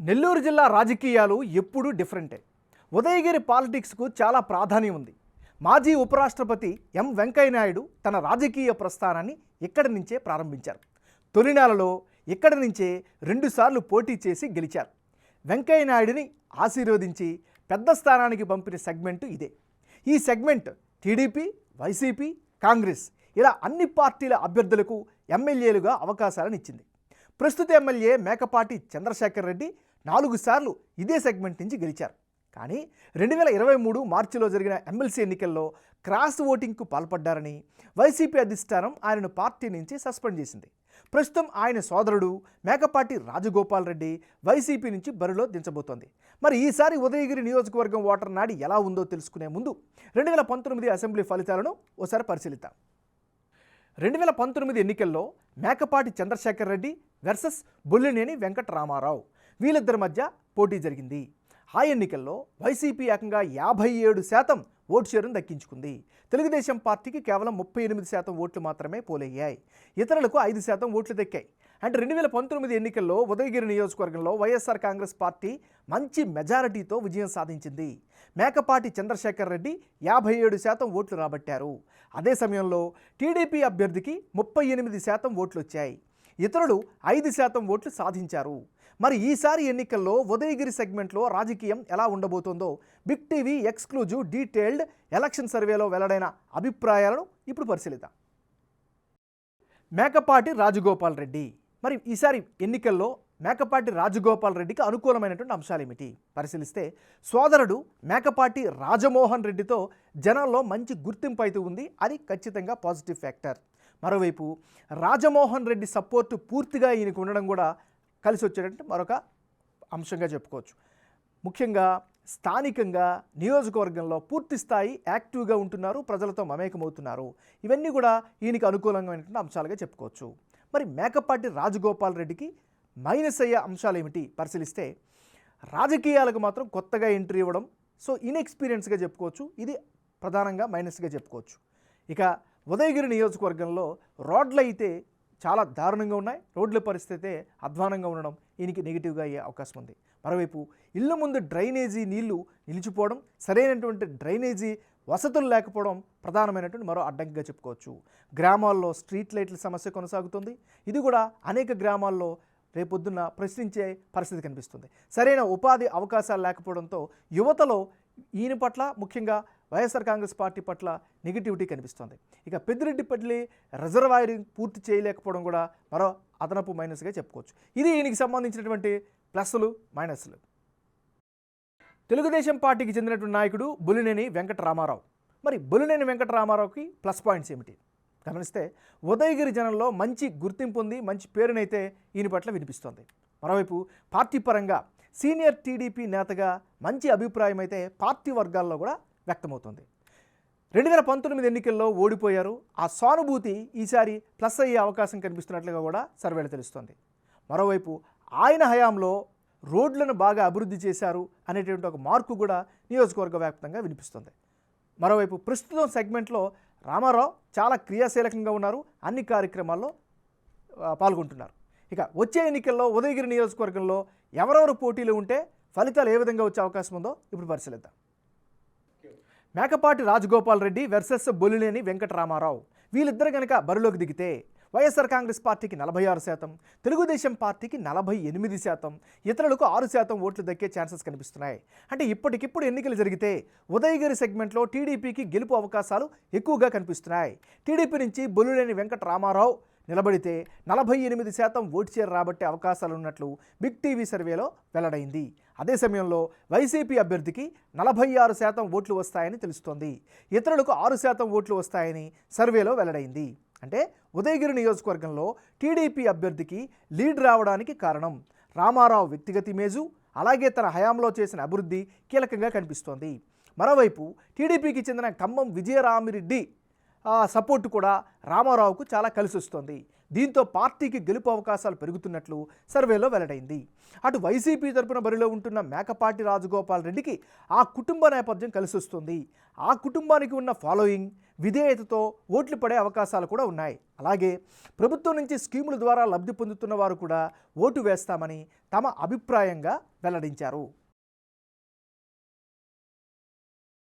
నెల్లూరు జిల్లా రాజకీయాలు ఎప్పుడూ డిఫరెంటే. ఉదయగిరి పాలిటిక్స్కు చాలా ప్రాధాన్యం ఉంది. మాజీ ఉపరాష్ట్రపతి ఎం వెంకయ్యనాయుడు తన రాజకీయ ప్రస్థానాన్ని ఇక్కడి నుంచే ప్రారంభించారు. తొలినాలలో ఇక్కడి నుంచే 2 సార్లు పోటీ చేసి గెలిచారు. వెంకయ్యనాయుడిని ఆశీర్వదించి పెద్ద స్థానానికి పంపిన సెగ్మెంటు ఇదే. ఈ సెగ్మెంట్ టీడీపీ, వైసీపీ, కాంగ్రెస్ ఇలా అన్ని పార్టీల అభ్యర్థులకు ఎమ్మెల్యేలుగా అవకాశాలను ఇచ్చింది. ప్రస్తుత ఎమ్మెల్యే మేకపాటి చంద్రశేఖర్ రెడ్డి 4 సార్లు ఇదే సెగ్మెంట్ నుంచి గెలిచారు. కానీ 2023 మార్చిలో జరిగిన ఎమ్మెల్సీ ఎన్నికల్లో క్రాస్ ఓటింగ్కు పాల్పడ్డారని వైసీపీ అధిష్టానం ఆయనను పార్టీ నుంచి సస్పెండ్ చేసింది. ప్రస్తుతం ఆయన సోదరుడు మేకపాటి రాజగోపాల్ రెడ్డి వైసీపీ నుంచి బరిలో దించబోతోంది. మరి ఈసారి ఉదయగిరి నియోజకవర్గం ఓటర్ నాడి ఎలా ఉందో తెలుసుకునే ముందు 2019 అసెంబ్లీ ఫలితాలను ఓసారి పరిశీలిద్దాం. 2019 ఎన్నికల్లో మేకపాటి చంద్రశేఖర్ రెడ్డి వర్సెస్ బొల్లినేని వెంకటరామారావు వీళ్ళిద్దరి మధ్య పోటీ జరిగింది. ఆ ఎన్నికల్లో వైసీపీ ఏకంగా 57% ఓటు షేరును దక్కించుకుంది. తెలుగుదేశం పార్టీకి కేవలం 38% ఓట్లు మాత్రమే పోలయ్యాయి. ఇతరులకు 5% ఓట్లు దక్కాయి. అంటే 2019 ఎన్నికల్లో ఉదయగిరి నియోజకవర్గంలో వైఎస్ఆర్ కాంగ్రెస్ పార్టీ మంచి మెజారిటీతో విజయం సాధించింది. మేకపాటి చంద్రశేఖర్ రెడ్డి 57% ఓట్లు రాబట్టారు. అదే సమయంలో టీడీపీ అభ్యర్థికి 38% ఓట్లు వచ్చాయి. ఇతరులు 5% ఓట్లు సాధించారు. మరి ఈసారి ఎన్నికల్లో ఉదయగిరి సెగ్మెంట్లో రాజకీయం ఎలా ఉండబోతోందో big TV exclusive detailed election సర్వేలో వెల్లడైన అభిప్రాయాలను ఇప్పుడు పరిశీలిద్దాం. మేకపాటి రాజగోపాల్ రెడ్డి. మరి ఈసారి ఎన్నికల్లో మేకపాటి రాజగోపాల్ రెడ్డికి అనుకూలమైనటువంటి అంశాలు ఏమిటి పరిశీలిస్తే, సోదరుడు మేకపాటి రాజమోహన్ రెడ్డితో జనాల్లో మంచి గుర్తింపు అయితే ఉంది. అది ఖచ్చితంగా పాజిటివ్ ఫ్యాక్టర్. మరోవైపు రాజమోహన్ రెడ్డి సపోర్టు పూర్తిగా ఈయనకు ఉండడం కూడా కలిసి వచ్చేటట్టు మరొక అంశంగా చెప్పుకోవచ్చు. ముఖ్యంగా స్థానికంగా నియోజకవర్గంలో పూర్తి స్థాయి యాక్టివ్గా ఉంటున్నారు, ప్రజలతో మమేకమవుతున్నారు. ఇవన్నీ కూడా ఈయనకి అనుకూలమైనటువంటి అంశాలుగా చెప్పుకోవచ్చు. మరి మేకపాటి రాజగోపాల్ రెడ్డికి మైనస్ అయ్యే అంశాలు ఏమిటి పరిశీలిస్తే, రాజకీయాలకు మాత్రం కొత్తగా ఎంట్రీ ఇవ్వడం, సో ఇన్ఎక్స్పీరియన్స్గా చెప్పుకోవచ్చు. ఇది ప్రధానంగా మైనస్గా చెప్పుకోవచ్చు. ఇక ఉదయగిరి నియోజకవర్గంలో రోడ్లు అయితే చాలా దారుణంగా ఉన్నాయి. రోడ్ల పరిస్థితి అధ్వానంగా ఉండడం ఈయనకి నెగిటివ్గా అయ్యే అవకాశం ఉంది. మరోవైపు ఇళ్ళ ముందు డ్రైనేజీ నీళ్లు నిలిచిపోవడం, సరైనటువంటి డ్రైనేజీ వసతులు లేకపోవడం ప్రధానమైనటువంటి మరో అడ్డంకిగా చెప్పుకోవచ్చు. గ్రామాల్లో స్ట్రీట్ లైట్ల సమస్య కొనసాగుతుంది. ఇది కూడా అనేక గ్రామాల్లో రేపొద్దున్న ప్రశ్నించే పరిస్థితి కనిపిస్తుంది. సరైన ఉపాధి అవకాశాలు లేకపోవడంతో యువతలో ఈయన పట్ల, ముఖ్యంగా వైఎస్ఆర్ కాంగ్రెస్ పార్టీ పట్ల నెగిటివిటీ కనిపిస్తోంది. ఇక పెద్దిరెడ్డిపల్లి రిజర్వాయరింగ్ పూర్తి చేయలేకపోవడం కూడా మరో అదనపు మైనస్గా చెప్పుకోవచ్చు. ఇది ఈయనకి సంబంధించినటువంటి ప్లస్లు, మైనస్లు. తెలుగుదేశం పార్టీకి చెందినటువంటి నాయకుడు బొల్లినేని వెంకటరామారావు. మరి బొల్లినేని వెంకటరామారావుకి ప్లస్ పాయింట్స్ ఏమిటి గమనిస్తే, ఉదయగిరి జనంలో మంచి గుర్తింపు ఉంది, మంచి పేరునైతే ఈయన పట్ల వినిపిస్తోంది. మరోవైపు పార్టీ పరంగా సీనియర్ టీడీపీ నేతగా మంచి అభిప్రాయం అయితే పార్టీ వర్గాల్లో కూడా వ్యక్తమవుతుంది. 2019 ఎన్నికల్లో ఓడిపోయారు. ఆ సానుభూతి ఈసారి ప్లస్ అయ్యే అవకాశం కనిపిస్తున్నట్లుగా కూడా సర్వేలు తెలుస్తోంది. మరోవైపు ఆయన హయాంలో రోడ్లను బాగా అభివృద్ధి చేశారు అనేటువంటి ఒక మార్కు కూడా నియోజకవర్గ వ్యాప్తంగా వినిపిస్తుంది. మరోవైపు ప్రస్తుతం సెగ్మెంట్లో రామారావు చాలా క్రియాశీలకంగా ఉన్నారు, అన్ని కార్యక్రమాల్లో పాల్గొంటున్నారు. ఇక వచ్చే ఎన్నికల్లో ఉదయగిరి నియోజకవర్గంలో ఎవరెవరు పోటీలు ఉంటే ఫలితాలు ఏ విధంగా వచ్చే అవకాశం ఉందో ఇప్పుడు పరిశీలిద్దాం. మేకపాటి రాజగోపాల్ రెడ్డి వర్సెస్ బొల్లినేని వెంకటరామారావు. వీళ్ళిద్దరు కనుక బరిలోకి దిగితే వైఎస్ఆర్ కాంగ్రెస్ పార్టీకి 46%, తెలుగుదేశం పార్టీకి 48%, ఇతరులకు 6% ఓట్లు దక్కే ఛాన్సెస్ కనిపిస్తున్నాయి. అంటే ఇప్పటికిప్పుడు ఎన్నికలు జరిగితే ఉదయగిరి సెగ్మెంట్లో టీడీపీకి గెలుపు అవకాశాలు ఎక్కువగా కనిపిస్తున్నాయి. టీడీపీ నుంచి బొల్లినేని వెంకటరామారావు నిలబడితే 48% ఓటు షేర్ రాబట్టే అవకాశాలు ఉన్నట్లు బిగ్ టీవీ సర్వేలో వెల్లడైంది. అదే సమయంలో వైసీపీ అభ్యర్థికి 46% ఓట్లు వస్తాయని తెలుస్తోంది. ఇతరులకు 6% ఓట్లు వస్తాయని సర్వేలో వెల్లడైంది. అంటే ఉదయగిరి నియోజకవర్గంలో టీడీపీ అభ్యర్థికి లీడ్ రావడానికి కారణం రామారావు వ్యక్తిగత ఇమేజు, అలాగే తన హయాంలో చేసిన అభివృద్ధి కీలకంగా కనిపిస్తోంది. మరోవైపు టీడీపీకి చెందిన ఖమ్మం విజయరామిరెడ్డి సపోర్టు కూడా రామారావుకు చాలా కలిసి వస్తుంది. దీంతో పార్టీకి గెలుపు అవకాశాలు పెరుగుతున్నట్లు సర్వేలో వెల్లడైంది. అటు వైసీపీ తరపున బరిలో ఉంటున్న మేకపాటి రాజగోపాల్ రెడ్డికి ఆ కుటుంబ నేపథ్యం కలిసొస్తుంది. ఆ కుటుంబానికి ఉన్న ఫాలోయింగ్, విధేయతతో ఓట్లు పడే అవకాశాలు కూడా ఉన్నాయి. అలాగే ప్రభుత్వం నుంచి స్కీముల ద్వారా లబ్ధి పొందుతున్న వారు కూడా ఓటు వేస్తామని తమ అభిప్రాయంగా వెల్లడించారు.